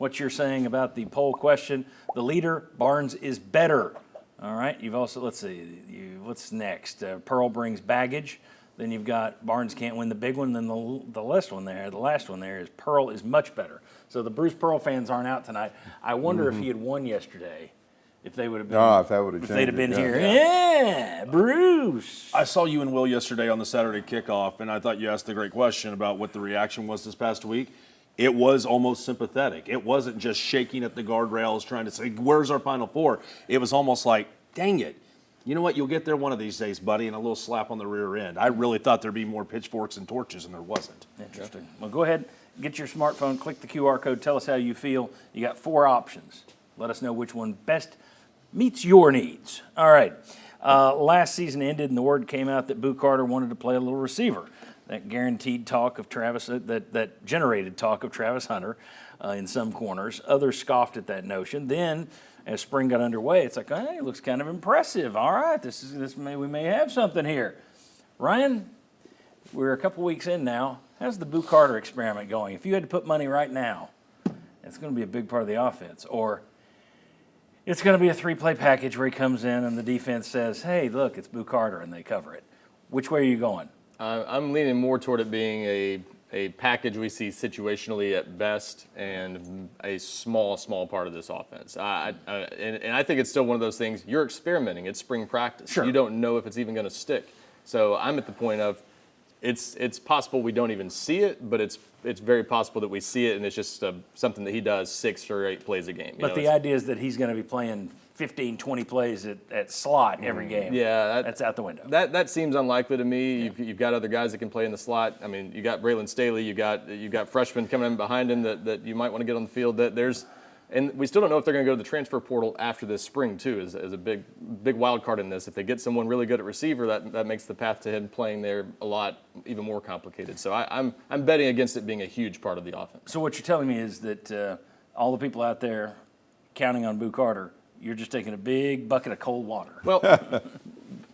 what you're saying about the poll question. The leader, Barnes, is better. All right. You've also, let's see, what's next? Pearl brings baggage. Then you've got Barnes can't win the big one. Then the last one there is Pearl is much better. So the Bruce Pearl fans aren't out tonight. I wonder if he had won yesterday, if they would have been. If that would have if they'd have been here. Yeah. Bruce. I saw you and Will yesterday on the Saturday kickoff, and I thought you asked a great question about what the reaction was this past week. It was almost sympathetic. It wasn't just shaking at the guardrails trying to say, where's our Final Four? It was almost like, dang it. You know what? You'll get there one of these days, buddy, and a little slap on the rear end. I really thought there'd be more pitchforks and torches, and there wasn't. Interesting. Well, go ahead, get your smartphone, click the QR code, tell us how you feel. You got 4 options. Let us know which one best meets your needs. All right. Last season ended, and the word came out that Boo Carter wanted to play a little receiver. That guaranteed talk of Travis, that generated talk of Travis Hunter in some corners. Others scoffed at that notion. Then, as spring got underway, it's like, hey, it looks kind of impressive. All right, we may have something here. Ryan, we're a couple weeks in now. How's the Boo Carter experiment going? If you had to put money right now, it's going to be a big part of the offense, or it's going to be a 3-play package where he comes in and the defense says, hey, look, it's Boo Carter, and they cover it. Which way are you going? I'm leaning more toward it being a package we see situationally at best and a small part of this offense. And I think it's still one of those things, you're experimenting. It's spring practice. Sure. You don't know if it's even going to stick. So I'm at the point of it's possible we don't even see it, but it's very possible that we see it and it's just something that he does 6 or 8 plays a game. But the idea is that he's going to be playing 15, 20 plays at slot every game. Yeah. That's out the window. That seems unlikely to me. You've got other guys that can play in the slot. I mean, you got Braylon Staley. You got freshmen coming in behind him that you might want to get on the field. And we still don't know if they're going to go to the transfer portal after this spring too. As a big wild card in this. If they get someone really good at receiver, that makes the path to him playing there a lot even more complicated. So I'm betting against it being a huge part of the offense. So what you're telling me is that all the people out there counting on Boo Carter, you're just taking a big bucket of cold water. Well,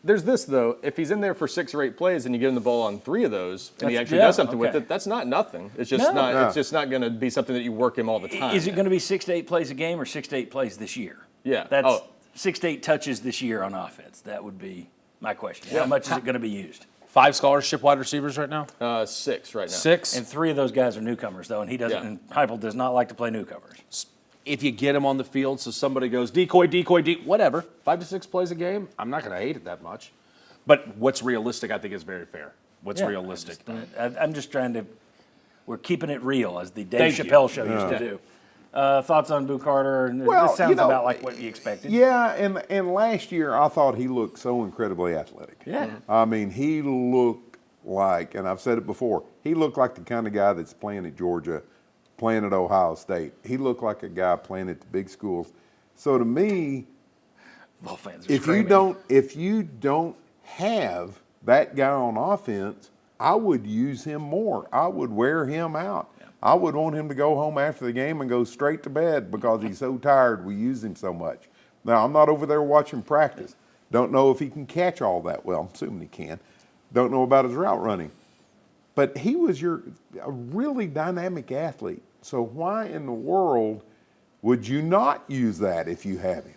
there's this, though. If he's in there for 6 or 8 plays and you give him the ball on 3 of those and he actually does something with it, that's not nothing. It's just It's just not going to be something that you work him all the time. Is it going to be 6 to 8 plays a game or 6 to 8 plays this year? Yeah. That's 6 to 8 touches this year on offense. That would be my question. How much is it going to be used? 5 scholarship wide receivers right now? 6 right now. 6? And 3 of those guys are newcomers, though, and he doesn't. Yeah. And Heupel does not like to play newcomers. If you get him on the field, so somebody goes decoy, whatever, 5 to 6 plays a game, I'm not going to hate it that much. But what's realistic, I think, is very fair. What's realistic? I'm just trying to. We're keeping it real, as the Dave Chappelle show used to do. Thoughts on Boo Carter? Well, this sounds about like what you expected. Yeah, and last year I thought he looked so incredibly athletic. Yeah. I mean, he looked like, and I've said it before, he looked like the kind of guy that's playing at Georgia, playing at Ohio State. He looked like a guy playing at the big schools. So to me, Vol fans are if you don't have that guy on offense, I would use him more. I would wear him out. Yeah. I would want him to go home after the game and go straight to bed because he's so tired we use him so much. Now, I'm not over there watching practice. Don't know if he can catch all that well. I'm assuming he can. Don't know about his route running. But he was a really dynamic athlete. So why in the world would you not use that if you have him?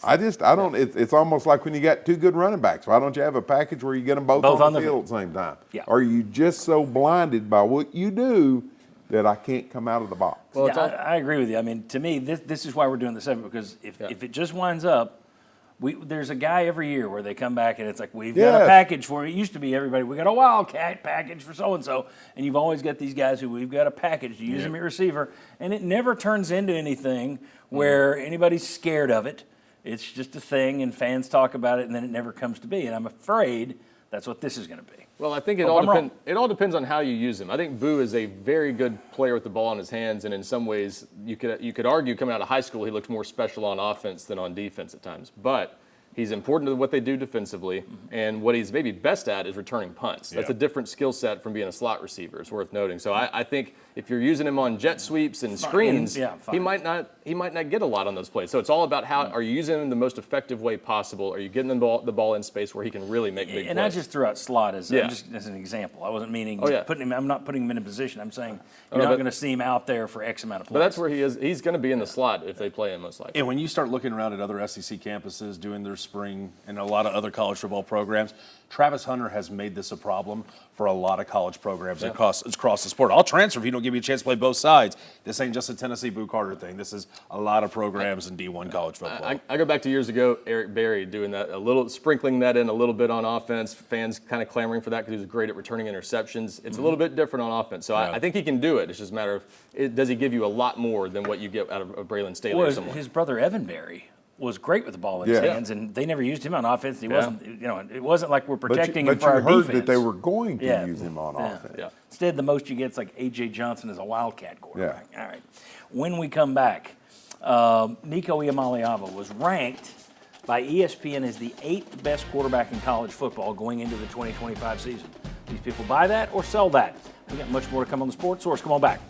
I don't. It's almost like when you got 2 good running backs. Why don't you have a package where you get them both on the field at the same time? Yeah. Are you just so blinded by what you do that I can't come out of the box? Well, I agree with you. I mean, to me, this is why we're doing the segment, because if it just winds up, there's a guy every year where they come back and it's like, we've got a package for it. It used to be everybody, we got a Wildcat package for so-and-so, and you've always got these guys who we've got a package to use them at receiver, and it never turns into anything where anybody's scared of it. It's just a thing, and fans talk about it, and then it never comes to be. And I'm afraid that's what this is going to be. Well, I think it all depends on how you use him. I think Boo is a very good player with the ball in his hands, and in some ways, you could argue coming out of high school he looks more special on offense than on defense at times. But he's important to what they do defensively, and what he's maybe best at is returning punts. That's a different skill set from being a slot receiver. It's worth noting. So I think if you're using him on jet sweeps and screens, yeah, fine. he might not get a lot on those plays. So it's all about how are you using him in the most effective way possible? Are you getting the ball in space where he can really make big And plays? I just threw out slot as Yeah. just as an example. I wasn't meaning Oh, yeah. I'm not putting him in a position. I'm saying you're no, not but- going to see him out there for X amount of plays. But that's where he is. He's going to be in the slot if they play him most likely. And when you start looking around at other SEC campuses doing their spring and a lot of other college football programs, Travis Hunter has made this a problem for a lot of college programs across the sport. I'll transfer if you don't give me a chance to play both sides. This ain't just a Tennessee Boo Carter thing. This is a lot of programs in D1 college football. I go back to years ago, Eric Berry doing that, sprinkling that in a little bit on offense. Fans kind of clamoring for that because he was great at returning interceptions. It's a little bit different on offense. So I think he can do it. It's just a matter of, does he give you a lot more than what you get out of Braylon Staley or Well, someone? his brother Evan Berry was great with the ball in his Yeah. hands, and they never used him on offense. He wasn't, it wasn't like we're But protecting you, him but for our you heard defense. that they were going to Yeah. use him on Yeah. offense. Yeah. Instead, the most you get is like A.J. Johnson as a Wildcat quarterback. All right. When we come back, Nico Iamaleava was ranked by ESPN as the 8th best quarterback in college football going into the 2025 season. These people buy that or sell that. We got much more to come on the Sports Source. Come on back.